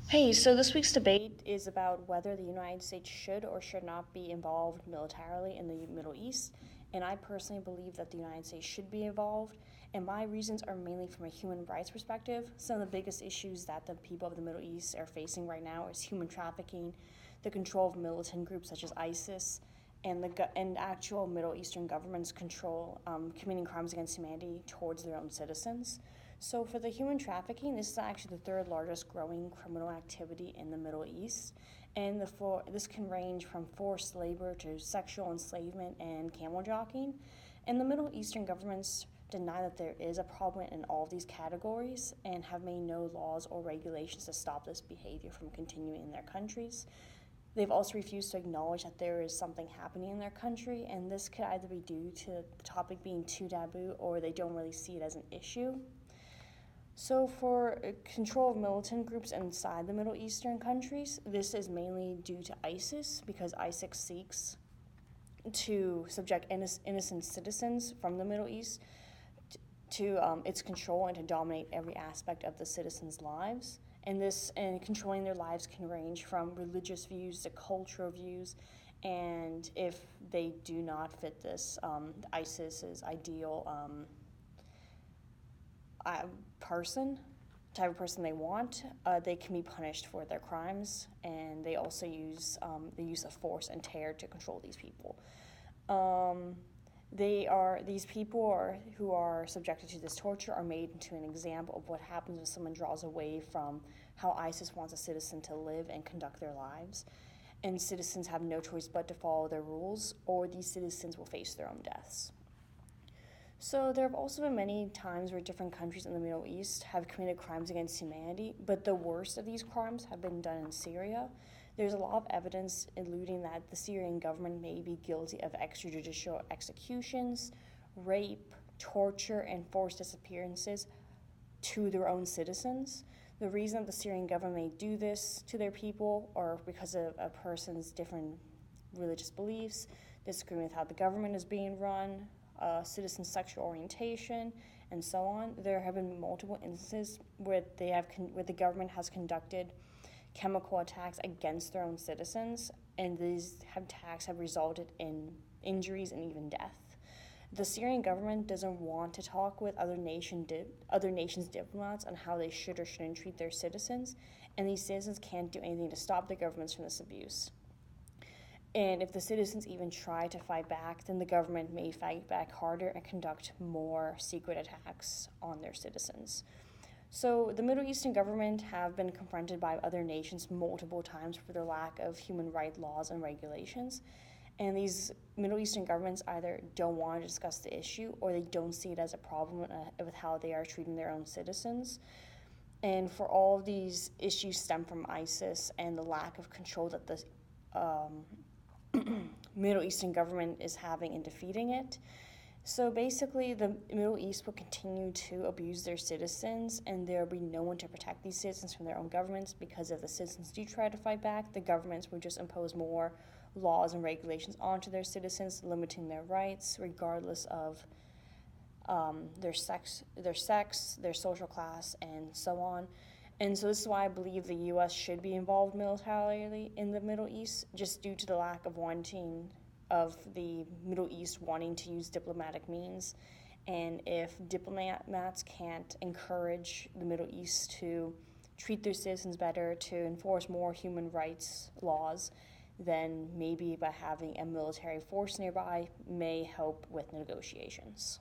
Hey, so this week's debate is about whether the United States should or should not be involved militarily in the Middle East. And I personally believe that the United States should be involved. And my reasons are mainly from a human rights perspective. Some of the biggest issues that the people of the Middle East are facing right now is human trafficking, the control of militant groups such as ISIS, and actual Middle Eastern governments control committing crimes against humanity towards their own citizens. So for the human trafficking, this is actually the third largest growing criminal activity in the Middle East, and this can range from forced labor to sexual enslavement and camel jockeying. And the Middle Eastern governments deny that there is a problem in all of these categories and have made no laws or regulations to stop this behavior from continuing in their countries. They've also refused to acknowledge that there is something happening in their country, and this could either be due to the topic being too taboo or they don't really see it as an issue. So, for control of militant groups inside the Middle Eastern countries, this is mainly due to ISIS because ISIS seeks to subject innocent citizens from the Middle East to its control and to dominate every aspect of the citizens' lives. And controlling their lives can range from religious views to cultural views, and if they do not fit this ISIS's ideal person, type of person they want, they can be punished for their crimes, and they also use the use of force and terror to control these people. These people who are subjected to this torture are made into an example of what happens when someone draws away from how ISIS wants a citizen to live and conduct their lives, and citizens have no choice but to follow their rules, or these citizens will face their own deaths. So there have also been many times where different countries in the Middle East have committed crimes against humanity, but the worst of these crimes have been done in Syria. There's a lot of evidence alluding that the Syrian government may be guilty of extrajudicial executions, rape, torture, and forced disappearances to their own citizens. The reason that the Syrian government may do this to their people or because of a person's different religious beliefs, disagreeing with how the government is being run, citizen sexual orientation, and so on. There have been multiple instances where where the government has conducted chemical attacks against their own citizens, and these attacks have resulted in injuries and even death. The Syrian government doesn't want to talk with other nations' diplomats on how they should or shouldn't treat their citizens, and these citizens can't do anything to stop the governments from this abuse. And if the citizens even try to fight back, then the government may fight back harder and conduct more secret attacks on their citizens. So the Middle Eastern government have been confronted by other nations multiple times for their lack of human rights laws and regulations. And these Middle Eastern governments either don't want to discuss the issue or they don't see it as a problem with how they are treating their own citizens. And for all of these issues stem from ISIS and the lack of control that the Middle Eastern government is having in defeating it. So basically, the Middle East will continue to abuse their citizens, and there will be no one to protect these citizens from their own governments because if the citizens do try to fight back, the governments will just impose more laws and regulations onto their citizens, limiting their rights regardless of their sex, their social class, and so on. And so this is why I believe the U.S. should be involved militarily in the Middle East, just due to the lack of the Middle East wanting to use diplomatic means. And if diplomats can't encourage the Middle East to treat their citizens better, to enforce more human rights laws, then maybe by having a military force nearby may help with negotiations.